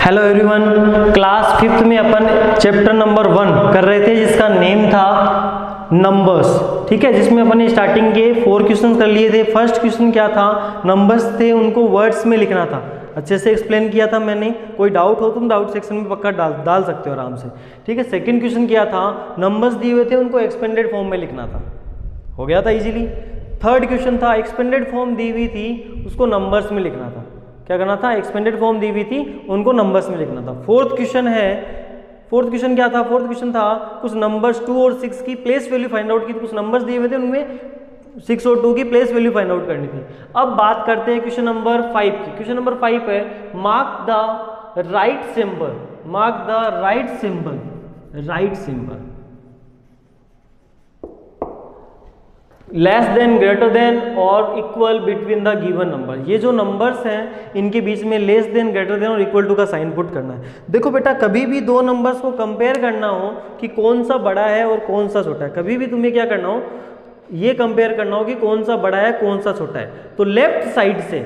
Hello everyone, class 5th में अपन chapter number 1 कर रहे थे जिसका नेम था नंबर्स। ठीक है, जिसमें अपन ने स्टार्टिंग के 4 क्वेश्चन कर लिए थे। फर्स्ट क्वेश्चन क्या था, नंबर्स थे, उनको वर्ड्स में लिखना था। अच्छे से एक्सप्लेन किया था मैंने। कोई डाउट हो तुम डाउट सेक्शन में पक्का डाल सकते हो आराम से। ठीक है, सेकंड क्वेश्चन क्या था, नंबर्स दिए हुए थे, उनको एक्सपेंडेड फॉर्म में लिखना था। हो गया था इजीली। थर्ड क्वेश्चन था, एक्सपेंडेड फॉर्म दी हुई थी, उसको नंबर्स में लिखना था। क्या करना था, एक्सपेंडेड फॉर्म दी हुई थी, उनको नंबर्स में लिखना था। फोर्थ क्वेश्चन क्या था, फोर्थ क्वेश्चन था कुछ नंबर्स 2 और 6 की प्लेस वैल्यू फाइंड आउट की। कुछ नंबर्स दिए हुए थे, उनमें 6 और 2 की प्लेस वैल्यू फाइंड आउट करनी थी। अब बात करते हैं क्वेश्चन नंबर 5 की। क्वेश्चन नंबर 5 है, mark the right symbol, mark the right symbol, right symbol less than, greater than और equal between the given number. ये जो नंबर्स हैं इनके बीच में लेस देन, ग्रेटर देन और इक्वल टू का साइन पुट करना है। देखो बेटा, कभी भी दो नंबर्स को कंपेयर करना हो कि कौन सा बड़ा है और कौन सा छोटा है, कभी भी तुम्हें क्या करना हो, ये कंपेयर करना हो कि कौन सा बड़ा है कौन सा छोटा है, तो लेफ्ट साइड से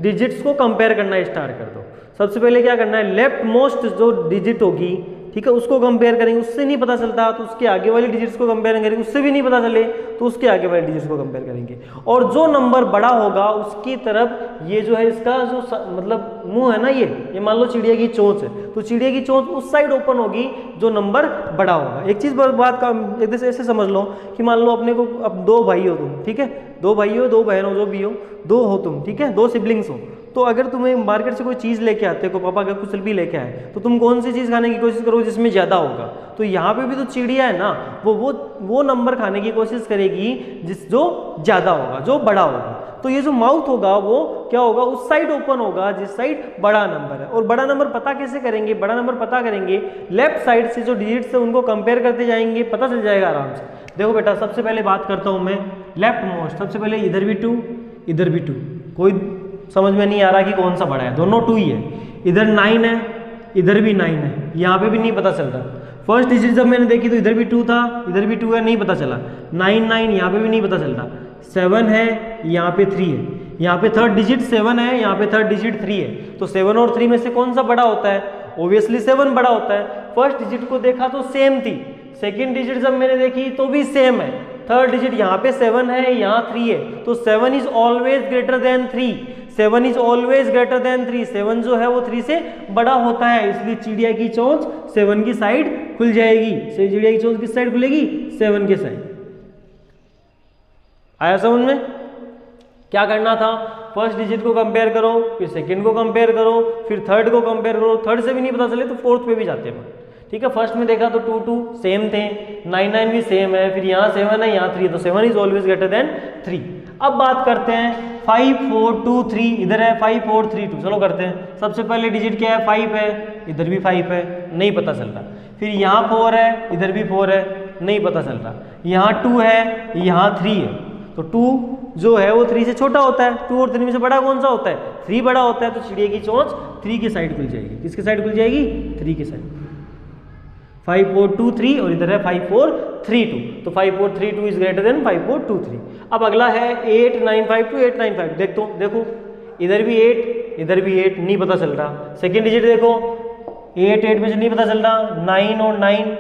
डिजिट्स को कंपेयर करना स्टार्ट कर दो। सबसे पहले क्या करना है, लेफ्ट मोस्ट जो डिजिट होगी, ठीक है, उसको कंपेयर करेंगे। उससे नहीं पता चलता तो उसके आगे वाली डिजिट्स को कंपेयर करेंगे। उससे भी नहीं पता चले तो उसके आगे वाली डिजिट्स को कंपेयर करेंगे। और जो नंबर बड़ा होगा उसकी तरफ ये जो है, इसका जो मतलब मुंह है ना, ये मान लो चिड़िया की चोंच है, तो चिड़िया की चोंच उस साइड ओपन होगी जो नंबर बड़ा होगा। एक चीज बात का एक जैसे ऐसे समझ लो कि मान लो अपने को अब 2 भाई हो तुम, ठीक है, 2 भाई हो, 2 बहन हो, जो भी हो, 2 हो तुम, ठीक है, 2 सिबलिंग्स हो। तो अगर तुम्हें मार्केट से कोई चीज़ लेके आते हो, पापा अगर कुछ भी लेके आए, तो तुम कौन सी चीज़ खाने की कोशिश करोगे जिसमें ज़्यादा होगा। तो यहाँ पे भी तो चिड़िया है ना, वो नंबर खाने की कोशिश करेगी जो ज़्यादा होगा, जो बड़ा होगा। तो ये जो माउथ होगा वो क्या होगा, उस साइड ओपन होगा जिस साइड बड़ा नंबर है। और बड़ा नंबर पता कैसे करेंगे, बड़ा नंबर पता करेंगे लेफ्ट साइड से जो डिजिट्स है उनको कंपेयर करते जाएंगे, पता चल जाएगा आराम से। देखो बेटा, सबसे पहले बात करता हूँ मैं लेफ्ट मोस्ट। सबसे पहले इधर भी 2, इधर भी 2, कोई समझ में नहीं आ रहा कि कौन सा बड़ा है, दोनों 2 ही है। इधर 9 है, इधर भी 9 है, यहाँ पे भी नहीं पता चलता। फर्स्ट डिजिट जब मैंने देखी तो इधर भी 2 था, इधर भी 2 है, नहीं पता चला। 9 9 यहाँ पे भी नहीं पता चलता। 7 है, यहाँ पे 3 है, यहाँ पे थर्ड डिजिट 7 है, यहाँ पे थर्ड डिजिट 3 है। तो 7 और 3 में से कौन सा बड़ा होता है, ऑब्वियसली 7 बड़ा होता है। फर्स्ट डिजिट को देखा तो सेम थी, सेकेंड डिजिट जब मैंने देखी तो भी सेम है। थर्ड डिजिट यहाँ पे 7 है, यहाँ 3 है, तो 7 is always greater than 3, 7 is always greater than 3। 7 जो है वो 3 से बड़ा होता है, इसलिए चिड़िया की चोंच 7 की साइड खुल जाएगी। चिड़िया की चोंच किस साइड खुलेगी, 7 के साइड। आया समझ में? क्या करना था, फर्स्ट डिजिट को कंपेयर करो, फिर सेकंड को कंपेयर करो, फिर थर्ड को कंपेयर करो। थर्ड से भी नहीं पता चले तो फोर्थ पे भी जाते हैं। ठीक है, फर्स्ट में देखा तो 2 2 सेम थे, 9 9 भी सेम है, फिर यहाँ 7 है, यहाँ 3 है, तो 7 इज ऑलवेज ग्रेटर देन 3। अब बात करते हैं 5 4 2 3, इधर है 5 4 3 2। चलो करते हैं। सबसे पहले डिजिट क्या है, 5 है, इधर भी 5 है, नहीं पता चलता। फिर यहाँ 4 है, इधर भी 4 है, नहीं पता चलता। यहाँ 2 है, यहाँ 3 है, तो 2 जो है वो 3 से छोटा होता है। 2 और 3 में से बड़ा कौन सा होता है, 3 बड़ा होता है। तो चिड़िया की चोंच 3 की साइड खुल जाएगी। किसके साइड खुल जाएगी, 3 की साइड। 5 4 2 3 और इधर है 5 4 3 2, तो 5 4 3 2 इज ग्रेटर देन 5 4 2 3। अब अगला है 8 9 5 2 8 9 5। देखो इधर भी 8, इधर भी 8, नहीं पता चल रहा। सेकेंड डिजिट देखो, 8 8 में से नहीं पता चल रहा। 9 और 9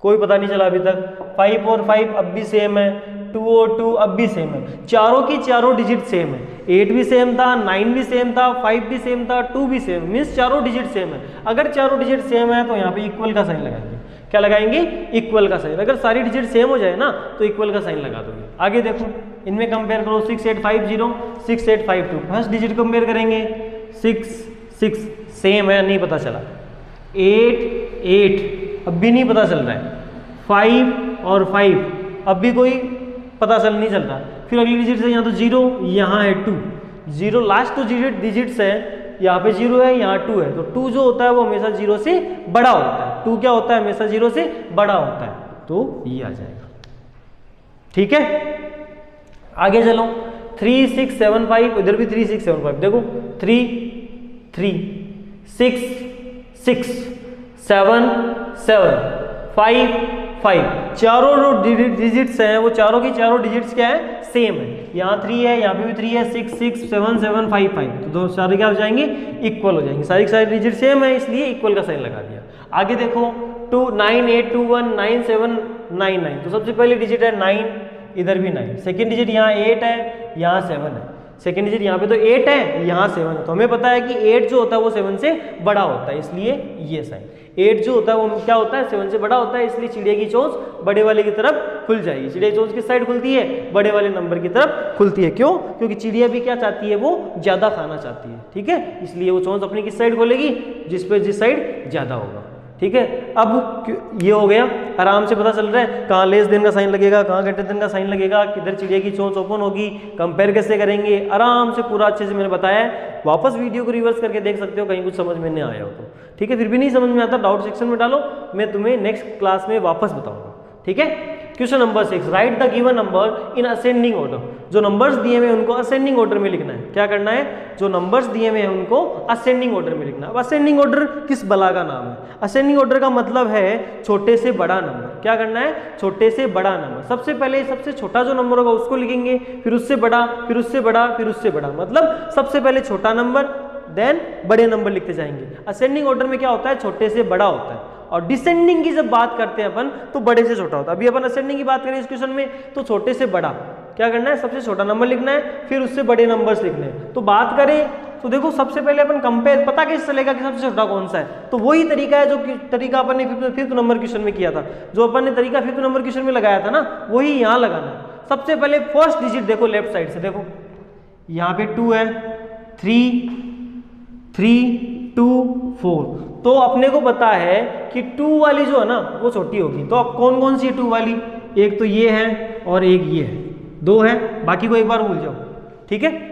कोई पता नहीं चला अभी तक। 5 और 5 अब भी सेम है, 2 और 2 अब भी सेम है। चारों की चारों डिजिट सेम है। 8 भी सेम था, 9 भी सेम था, 5 भी सेम था, 2 भी सेम, मीन्स चारों डिजिट सेम है। अगर चारों डिजिट सेम है तो यहाँ पे इक्वल का साइन लगाएंगे। क्या लगाएंगे, इक्वल का साइन। अगर सारी डिजिट सेम हो जाए ना तो इक्वल का साइन लगा दोगे। आगे देखो, इनमें कंपेयर करो 6 8 5 0 6 8 5 2। फर्स्ट डिजिट कंपेयर करेंगे, 6 6 सेम है, नहीं पता चला। 8 8 अब भी नहीं पता चल रहा है। 5 और 5 अब भी कोई पता चल नहीं चलता। फिर अगली डिजिट से यहाँ तो 0, यहाँ है 2, 0 लास्ट तो डिजिट्स है, यहाँ पे 0 है, यहाँ 2 है। तो 2 जो होता है वो हमेशा 0 से बड़ा होता है। 2 क्या होता है, हमेशा 0 से बड़ा होता है, तो ये आ जाएगा। ठीक है, आगे चलो। 3 6 7 5, इधर भी 3 6 7 5। देखो 3 3 6 6 7 7 5 5। चारों जो डिजिट्स हैं वो चारों की चारों डिजिट्स क्या है, सेम है। यहाँ 3 है, यहाँ पे भी 3 है, 6 6 7 7 5 5, तो दो सारे क्या हो जाएंगे, इक्वल हो जाएंगे। सारी की सारी डिजिट सेम है इसलिए इक्वल का साइन लगा दिया। आगे देखो 2 9 8 2 1 9 7 9 9, तो सबसे पहली डिजिट है 9, इधर भी 9। सेकेंड डिजिट यहाँ 8 है, यहाँ 7 है। सेकेंड डिजिट यहाँ पे तो 8 है, यहाँ 7 है। तो हमें पता है कि 8 जो होता है वो 7 से बड़ा होता है, इसलिए ये साइन। 8 जो होता है वो क्या होता है, 7 से बड़ा होता है, इसलिए चिड़िया की चोंच बड़े वाले की तरफ खुल जाएगी। चिड़िया की चोंच किस साइड खुलती है, बड़े वाले नंबर की तरफ खुलती है। क्यों, क्योंकि चिड़िया भी क्या चाहती है, वो ज़्यादा खाना चाहती है, ठीक है। इसलिए वो चोंच अपनी किस साइड खोलेगी, जिस साइड ज़्यादा होगा, ठीक है। अब ये हो गया, आराम से पता चल रहा है कहाँ लेस देन का साइन लगेगा, कहाँ ग्रेटर देन का साइन लगेगा, किधर चिड़िया की चोंच ओपन होगी, कंपेयर कैसे करेंगे, आराम से पूरा अच्छे से मैंने बताया है। वापस वीडियो को रिवर्स करके देख सकते हो, कहीं कुछ समझ में नहीं आया हो तो, ठीक है। फिर भी नहीं समझ में आता, डाउट सेक्शन में डालो, मैं तुम्हें नेक्स्ट क्लास में वापस बताऊंगा, ठीक है। Question number 6, right the given number in ascending order. जो नंबर्स दिए हुए हैं उनको असेंडिंग ऑर्डर में लिखना है। क्या करना है, जो नंबर्स दिए हुए हैं उनको असेंडिंग ऑर्डर में लिखना है। अब असेंडिंग ऑर्डर किस बला का नाम है, असेंडिंग ऑर्डर का मतलब है छोटे से बड़ा नंबर। क्या करना है, छोटे से बड़ा नंबर। सबसे पहले सबसे छोटा जो नंबर होगा उसको लिखेंगे, फिर उससे बड़ा, फिर उससे बड़ा, फिर उससे बड़ा, मतलब सबसे पहले छोटा नंबर देन बड़े नंबर लिखते जाएंगे। असेंडिंग ऑर्डर में क्या होता है, छोटे से बड़ा होता है। और डिसेंडिंग की जब बात करते हैं अपन तो बड़े से छोटा होता है। अभी अपन असेंडिंग की बात करें इस क्वेश्चन में, तो छोटे से बड़ा क्या करना है, सबसे छोटा नंबर लिखना है, फिर उससे बड़े नंबर्स लिखने हैं। तो बात करें तो देखो सबसे पहले अपन कंपेयर, पता कैसे चलेगा कि सबसे छोटा कौन सा है, तो वही तरीका है जो तरीका अपन ने फिफ्थ नंबर क्वेश्चन में किया था। जो अपन ने तरीका फिफ्थ नंबर क्वेश्चन में लगाया था ना, वही यहाँ लगाना है। सबसे पहले फर्स्ट डिजिट देखो लेफ्ट साइड से, देखो यहाँ पे 2 है, 3 2 4, तो अपने को पता है कि 2 वाली जो है ना वो छोटी होगी। तो अब कौन कौन सी है 2 वाली, एक तो ये है और एक ये है, 2 है, बाकी को एक बार भूल जाओ, ठीक है।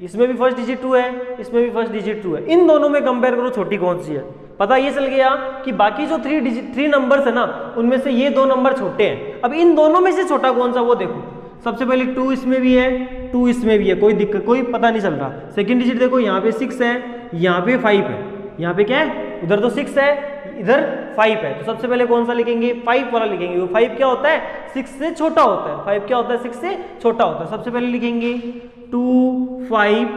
इसमें भी फर्स्ट डिजिट 2 है, इसमें भी फर्स्ट डिजिट 2 है। इन दोनों में कंपेयर करो छोटी कौन सी है। पता ये चल गया कि बाकी जो 3 नंबर्स है ना उनमें से ये 2 नंबर छोटे हैं। अब इन दोनों में से छोटा कौन सा वो देखो। सबसे पहले 2 इसमें भी है, 2 इसमें भी है, कोई दिक्कत, कोई पता नहीं चल रहा। सेकंड डिजिट देखो, यहाँ पे 6 है, यहाँ पे 5 है, यहाँ पे क्या है, उधर तो 6 है, इधर 5 है। तो सबसे पहले कौन सा लिखेंगे, 5 वाला लिखेंगे। वो 5 क्या होता है, 6 से छोटा होता है। 5 क्या होता है, 6 से छोटा होता है। सबसे पहले लिखेंगे 2 5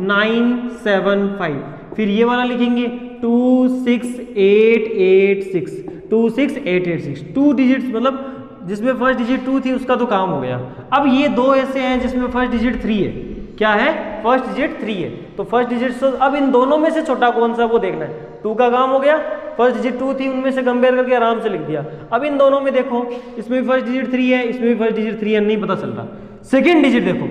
9 7 5, फिर ये वाला लिखेंगे 2 6 8 8 6, 2 6 8 8 6। 2 डिजिट्स मतलब जिसमें फर्स्ट डिजिट 2 थी उसका तो काम हो गया। अब ये 2 ऐसे हैं जिसमें फर्स्ट डिजिट 3 है। क्या है, फर्स्ट डिजिट 3 है। तो फर्स्ट डिजिट से अब इन दोनों में से छोटा कौन सा वो देखना है। 2 का काम हो गया, फर्स्ट डिजिट 2 थी उनमें से कंपेयर करके आराम से लिख दिया। अब इन दोनों में देखो, इसमें भी फर्स्ट डिजिट 3 है, इसमें भी फर्स्ट डिजिट 3 है, नहीं पता चल रहा। सेकेंड डिजिट देखो,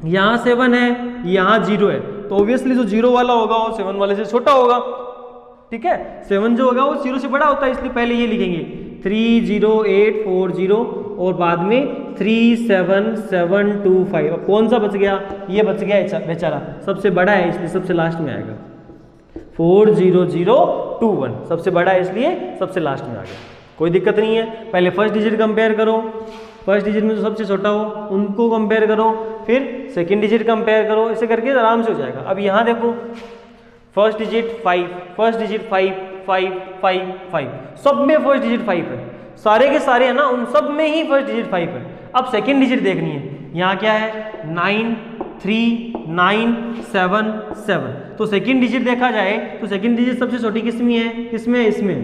यहाँ 7 है, यहाँ 0 है, तो ऑब्वियसली जो 0 वाला होगा वो 7 वाले से छोटा होगा, ठीक है। 7 जो होगा वो 0 से बड़ा होता है, इसलिए पहले ये लिखेंगे 3 0 8 4 0 और बाद में 3 7 7 2 5। अब कौन सा बच गया, ये बच गया बेचारा, सबसे बड़ा है इसलिए सबसे लास्ट में आएगा। 4 0 0 2 1 सबसे बड़ा है इसलिए सबसे लास्ट में आ गया। कोई दिक्कत नहीं है। पहले फर्स्ट डिजिट कंपेयर करो, फर्स्ट डिजिट में जो सबसे छोटा हो उनको कंपेयर करो, फिर सेकंड डिजिट कंपेयर करो, ऐसे करके आराम से हो जाएगा। अब यहाँ देखो फर्स्ट डिजिट 5, फर्स्ट डिजिट 5 5 5 5, सब में फर्स्ट डिजिट 5 है, सारे के सारे है ना, उन सब में ही फर्स्ट डिजिट 5 है। अब सेकंड डिजिट देखनी है, यहाँ क्या है 9 3 9 7 7। तो सेकंड डिजिट देखा जाए तो सेकंड डिजिट सबसे छोटी किसमें है, किसमें है, इसमें।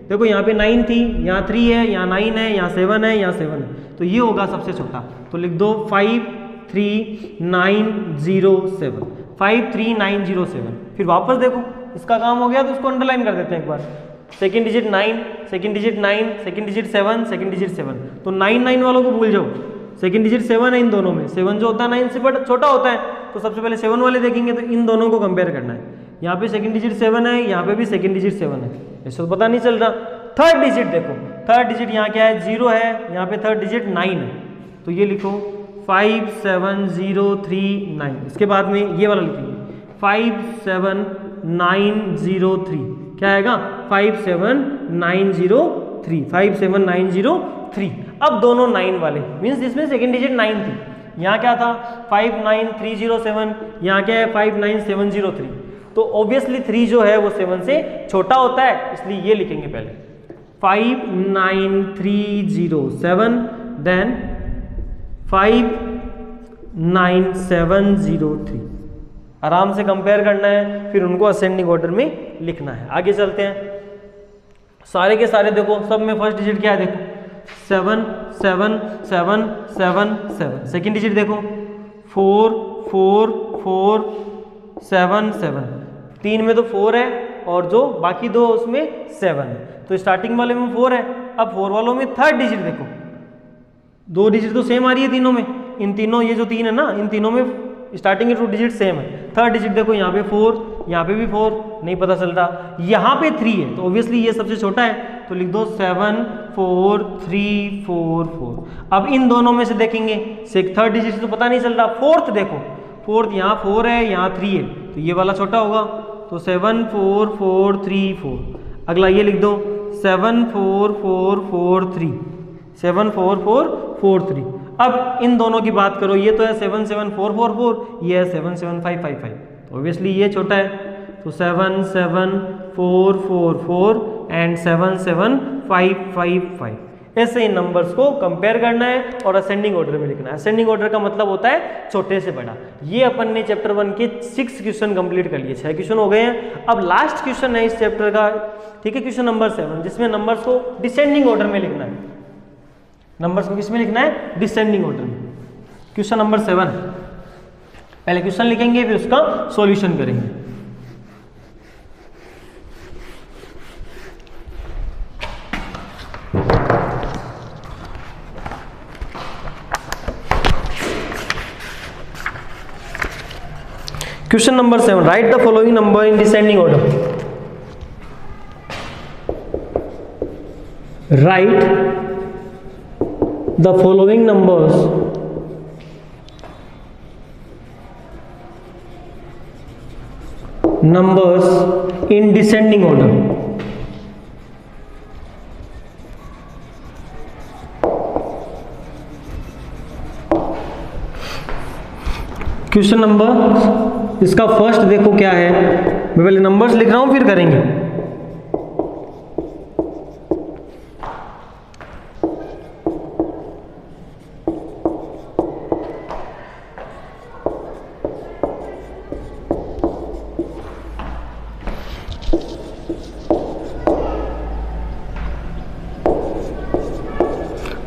देखो यहाँ पे 9 थी, यहाँ 3 है, यहाँ 9 है, यहाँ 7 है, यहाँ 7 है, तो ये होगा सबसे छोटा। तो लिख दो 5 3 9 0 7, 5 3 9 0 7। फिर वापस देखो इसका काम हो गया तो उसको अंडरलाइन कर देते हैं एक बार। Second digit 9, second digit 9, second digit 7, second digit 7। तो 9 9 वालों को भूल जाओ, सेकंड डिजिट 7 है इन दोनों में। 7 जो होता है 9 से बड़ा छोटा होता है, तो सबसे पहले 7 वाले देखेंगे, तो इन दोनों को कंपेयर करना है। यहाँ पे सेकंड डिजिट 7 है, यहाँ पे भी सेकंड डिजिट 7 है, ऐसा तो पता नहीं चल रहा। थर्ड डिजिट देखो, थर्ड डिजिट यहाँ क्या है 0 है, यहाँ पे थर्ड डिजिट 9 है, तो ये लिखो 5 7 0 3 9। इसके बाद में ये वाला लिखेंगे 5 7 9 0 3। क्या आएगा 5 7 9 0 3, 5 7 9 0 3। अब दोनों 9 वाले मीन्स जिसमें सेकंड डिजिट 9 थी, यहाँ क्या था 5 9 3 0 7, यहाँ क्या है 5 9 7 0 3। तो ऑब्वियसली 3 जो है वो 7 से छोटा होता है, इसलिए ये लिखेंगे पहले 59307 देन 59703। आराम से कंपेयर करना है, फिर उनको असेंडिंग ऑर्डर में लिखना है। आगे चलते हैं, सारे के सारे देखो, सब में फर्स्ट डिजिट क्या है, देखो 7 7 7 7 7। सेकेंड डिजिट देखो 4 4 4 7 7। 3 में तो 4 है और जो बाकी दो उसमें 7 है, तो स्टार्टिंग वाले में 4 है। अब 4 वालों में थर्ड डिजिट देखो, 2 डिजिट तो सेम आ रही है तीनों में, इन तीनों, ये जो 3 है ना, इन तीनों में स्टार्टिंग के 2 डिजिट सेम है। थर्ड डिजिट देखो, यहाँ पे 4, यहाँ पे भी 4, नहीं पता चल रहा। यहाँ पे 3 है, तो ऑब्वियसली ये सबसे छोटा है, तो लिख दो 7 4 3 4 4। अब इन दोनों में से देखेंगे, थर्ड डिजिट तो पता नहीं चल रहा। फोर्थ देखो, फोर्थ यहाँ 4 है, यहाँ 3 है, तो ये वाला छोटा होगा, तो 7 4 4 3 4। अगला ये लिख दो 7 4 4 4 3, 7 4 4 4 3। अब इन दोनों की बात करो, ये तो है 7 7 4 4 4, ये है 7 7 5 5 5, तो ऑब्वियसली ये छोटा है, तो 7 7 4 4 4 एंड 7 7 5 5 5। ऐसे इन नंबर्स को कंपेयर करना है और असेंडिंग ऑर्डर में लिखना है। असेंडिंग ऑर्डर का मतलब होता है छोटे से बड़ा। ये अपन ने चैप्टर 1 के 6 क्वेश्चन कंप्लीट कर लिए, 6 क्वेश्चन हो गए हैं। अब लास्ट क्वेश्चन है इस चैप्टर का, ठीक है, क्वेश्चन नंबर 7, जिसमें नंबर्स को डिसेंडिंग ऑर्डर में लिखना है। नंबर्स को किसमें लिखना है, डिसेंडिंग ऑर्डर में। क्वेश्चन नंबर 7, पहले क्वेश्चन लिखेंगे फिर उसका सॉल्यूशन करेंगे। Question number 7, write the following number in descending order. Write the following numbers in descending order. Question number, इसका फर्स्ट देखो क्या है, मैं पहले नंबर्स लिख रहा हूं फिर करेंगे।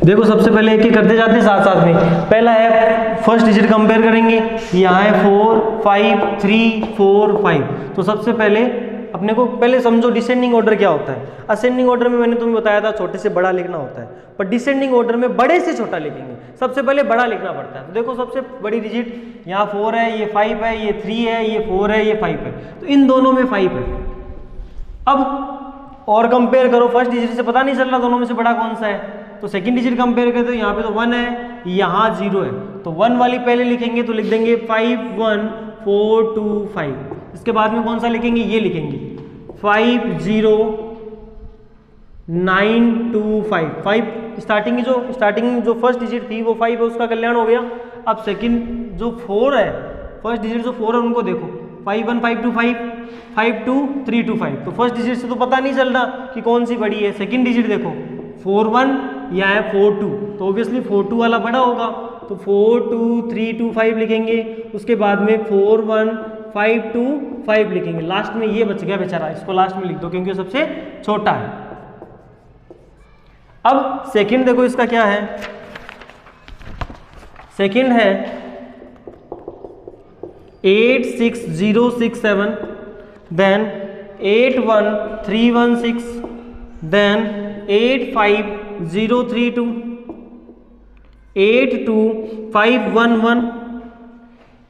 देखो सबसे पहले एक एक करते जाते हैं साथ साथ में। पहला है फर्स्ट डिजिट कंपेयर करेंगे, यहाँ है 4 5 3 4 5। तो सबसे पहले अपने को पहले समझो डिसेंडिंग ऑर्डर क्या होता है। असेंडिंग ऑर्डर में मैंने तुम्हें बताया था छोटे से बड़ा लिखना होता है, पर डिसेंडिंग ऑर्डर में बड़े से छोटा लिखेंगे। सबसे पहले बड़ा लिखना पड़ता है। तो देखो सबसे बड़ी डिजिट यहाँ 4 है, ये 5 है, ये 3 है, ये 4 है, ये 5 है, तो इन दोनों में 5 है। अब और कंपेयर करो, फर्स्ट डिजिट से पता नहीं चल रहा दोनों में से बड़ा कौन सा है, तो सेकंड डिजिट कंपेयर करें तो यहाँ पे तो 1 है, यहाँ 0 है, तो 1 वाली पहले लिखेंगे तो लिख देंगे 5 1 4 2 5। इसके बाद में कौन सा लिखेंगे, ये लिखेंगे 5 0 9 2 5। 5 स्टार्टिंग जो फर्स्ट डिजिट थी वो 5 है, उसका कल्याण हो गया। अब सेकंड जो 4 है, फर्स्ट डिजिट जो 4 है उनको देखो, 5 1 5 2 5 5 2 3 2 5। तो फर्स्ट डिजिट से तो पता नहीं चल रहा कि कौन सी बड़ी है। सेकंड डिजिट देखो 4 1, यहाँ है 4 2, तो ऑब्वियसली 4 2 वाला बड़ा होगा, तो 4 2 3 2 5 लिखेंगे। उसके बाद में 4 1 5 2 5 लिखेंगे। लास्ट में ये बच गया बेचारा, इसको लास्ट में लिख दो क्योंकि सबसे छोटा है। अब सेकंड देखो इसका क्या है, सेकंड है 8 6 0 6 7, देन 8 1 3 1 6, देन 8 5 0 3 2, 8 2 5 1 1,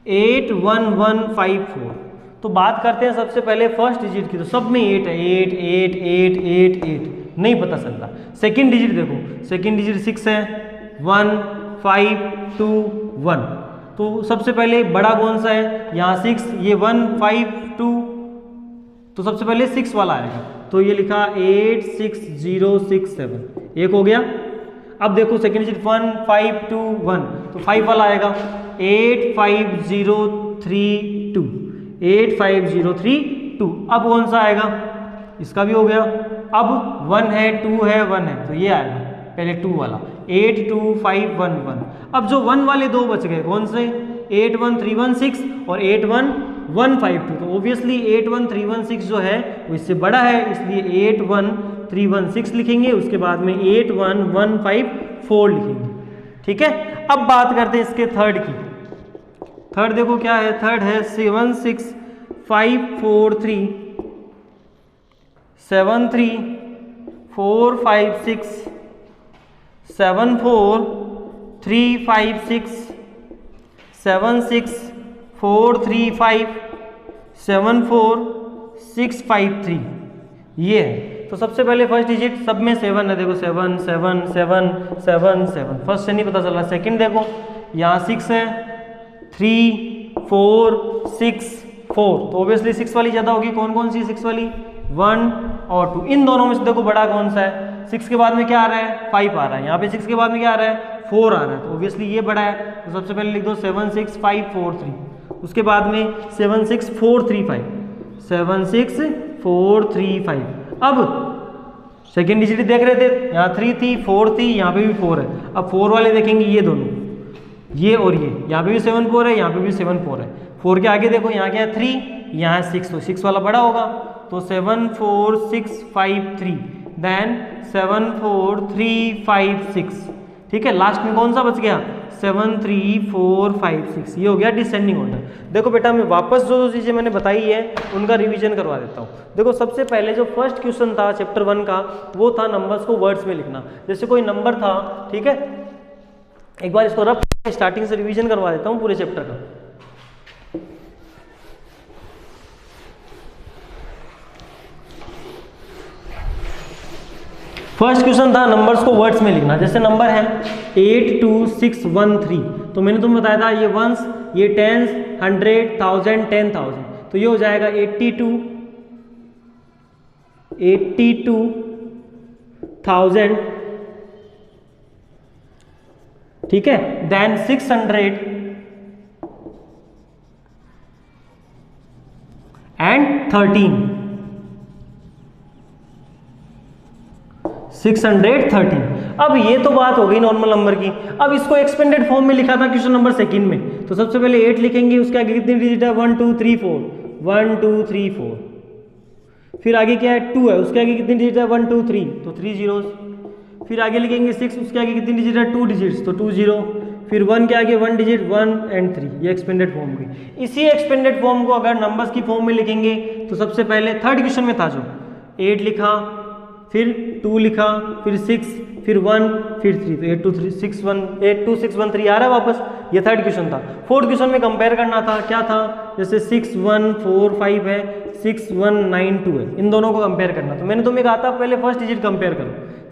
8 1 1 5 4। तो बात करते हैं सबसे पहले फर्स्ट डिजिट की, तो सब में 8 है, 8 8 8 8 8, नहीं पता चल रहा। सेकंड डिजिट देखो, सेकंड डिजिट 6 है, 1 5 2 1। तो सबसे पहले बड़ा कौन सा है, यहाँ 6, ये 1 5 2, तो सबसे पहले 6 वाला आएगा, तो ये लिखा 8 6 0 6 7, एक हो गया। अब देखो सेकंड डिजिट 1 5 2 1, तो 5 वाला आएगा 8 5 0 3 2, 8 5 0 3 2। अब कौन सा आएगा, इसका भी हो गया। अब 1 है 2 है 1 है तो ये आएगा पहले 2 वाला 8 2 5 1 1। अब जो 1 वाले दो बच गए कौन से 8 1 3 1 6 और 8 1 1 5 2। तो ऑब्वियसली 8 1 3 1 6 जो है वो इससे बड़ा है, इसलिए 8 1 3 1 6 लिखेंगे, उसके बाद में 8 1 1 5 4 लिखेंगे। ठीक है, अब बात करते हैं इसके थर्ड की। थर्ड देखो क्या है, थर्ड है 7 6 5 4 3 7 3 4 5 6 7 4 3 5 6 7 6 4 3 5 7 4 6 5 3 ये है। तो सबसे पहले फर्स्ट डिजिट सब में 7 है, देखो 7 7 7 7 7, फर्स्ट से नहीं पता चल रहा। सेकंड देखो यहाँ 6 है 3 4 6 4, तो ऑब्वियसली 6 वाली ज़्यादा होगी। कौन कौन सी 6 वाली 1 और 2, इन दोनों में से देखो बड़ा कौन सा है। 6 के बाद में क्या आ रहा है 5 आ रहा है, यहाँ पे 6 के बाद में क्या आ रहा है 4 आ रहा है, तो ऑब्वियसली ये बड़ा है। तो सबसे पहले लिख दो 7 6 5 4 3, उसके बाद में 7 6 4 3 5 7 6 4 3 5। अब सेकेंड डिजिट देख रहे थे, यहाँ 3 थी 4 थी, यहाँ पे भी 4 है। अब 4 वाले देखेंगे ये दोनों, ये और ये, यहाँ पे भी 7 4 है, यहाँ पे भी 7 4 है। 4 के आगे देखो यहाँ क्या है 3, यहाँ है 6, तो 6 वाला बड़ा होगा। तो 7 4 6 5 3 देन 7 4 3 5 6। ठीक है, लास्ट में कौन सा बच गया 7 3 4 5 6, ये हो गया डिसेंडिंग ऑर्डर। देखो बेटा मैं वापस जो चीज़ें मैंने बताई है उनका रिवीजन करवा देता हूँ। देखो सबसे पहले जो फर्स्ट क्वेश्चन था चैप्टर 1 का वो था नंबर्स को वर्ड्स में लिखना। जैसे कोई नंबर था, ठीक है, एक बार इसको रफ स्टार्टिंग से रिवीजन करवा देता हूँ पूरे चैप्टर का। फर्स्ट क्वेश्चन था नंबर्स को वर्ड्स में लिखना। जैसे नंबर है 8 2 6 1 3, तो मैंने तुम्हें बताया था ये वंस, ये टेंस, 100 1000 10,000, तो ये हो जाएगा 82,000, ठीक है, देन 600 एंड 13, 613। अब ये तो बात हो गई नॉर्मल नंबर की। अब इसको एक्सपेंडेड फॉर्म में लिखा था क्वेश्चन नंबर सेकंड में, तो सबसे पहले 8 लिखेंगे, उसके आगे कितनी डिजिट है 1 2 3 4 1 2 3 4, फिर आगे क्या है 2 है, उसके आगे कितनी डिजिट है 1 2 3, तो 3 जीरोस, फिर आगे लिखेंगे 6, उसके आगे कितनी डिजिट है 2 डिजिट्स, तो 2 0, फिर 1 के आगे 1 डिजिट 1 एंड 3, ये एक्सपेंडेड फॉर्म की। इसी एक्सपेंडेड फॉर्म को अगर नंबर्स की फॉर्म में लिखेंगे तो सबसे पहले थर्ड क्वेश्चन में था जो 8 लिखा, फिर 2 लिखा, फिर 6, फिर 1, फिर 3, तो 8 2 3 6 1 8 2 6 1 3 आ रहा है वापस। ये थर्ड क्वेश्चन था। फोर्थ क्वेश्चन में कंपेयर करना था, क्या था, जैसे 6 1 4 5 है, 6 1 9 2 है, इन दोनों को कंपेयर करना। तो मैंने तुम्हें कहा था पहले फर्स्ट डिजिट कंपेयर करो,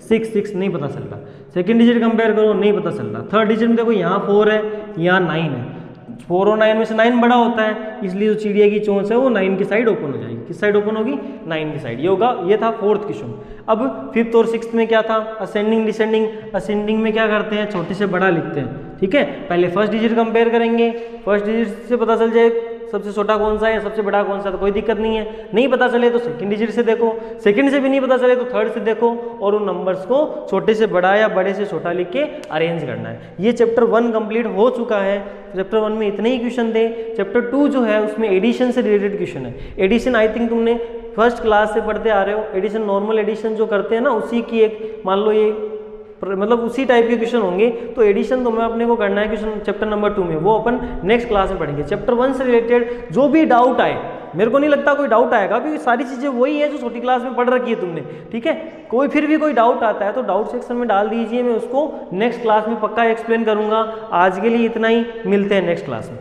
6 6 नहीं पता चल रहा, सेकेंड डिजिट कंपेयर करो नहीं पता चल रहा, थर्ड डिजिट में देखो यहाँ 4 है यहाँ 9 है, 4 और 9 में से 9 बड़ा होता है, इसलिए जो चिड़िया की चोंच है वो 9 की साइड ओपन हो जाएगी। किस साइड ओपन होगी 9 की साइड, ये होगा। ये था फोर्थ क्वेश्चन। अब फिफ्थ और सिक्स्थ में क्या था, असेंडिंग डिसेंडिंग। असेंडिंग में क्या करते हैं, छोटे से बड़ा लिखते हैं, ठीक है। पहले फर्स्ट डिजिट कंपेयर करेंगे, फर्स्ट डिजिट से पता चल जाए सबसे छोटा कौन सा है सबसे बड़ा कौन सा, तो कोई दिक्कत नहीं है। नहीं पता चले तो सेकंड डिजिट से देखो, सेकंड से भी नहीं पता चले तो थर्ड से देखो, और उन नंबर्स को छोटे से बड़ा या बड़े से छोटा लिख के अरेंज करना है। ये चैप्टर 1 कंप्लीट हो चुका है। चैप्टर 1 में इतने ही क्वेश्चन थे। चैप्टर 2 जो है उसमें एडिशन से रिलेटेड क्वेश्चन है। एडिशन आई थिंक तुमने फर्स्ट क्लास से पढ़ते आ रहे हो। एडिशन नॉर्मल एडिशन जो करते हैं ना उसी की एक, मान लो ये मतलब उसी टाइप के क्वेश्चन होंगे। तो एडिशन तो मैं अपने को करना है क्वेश्चन चैप्टर नंबर 2 में, वो अपन नेक्स्ट क्लास में पढ़ेंगे। चैप्टर 1 से रिलेटेड जो भी डाउट आए, मेरे को नहीं लगता कोई डाउट आएगा, क्योंकि सारी चीज़ें वही है जो छोटी क्लास में पढ़ रखी है तुमने, ठीक है। कोई फिर भी कोई डाउट आता है तो डाउट सेक्शन में डाल दीजिए, मैं उसको नेक्स्ट क्लास में पक्का एक्सप्लेन करूंगा। आज के लिए इतना ही, मिलते हैं नेक्स्ट क्लास में।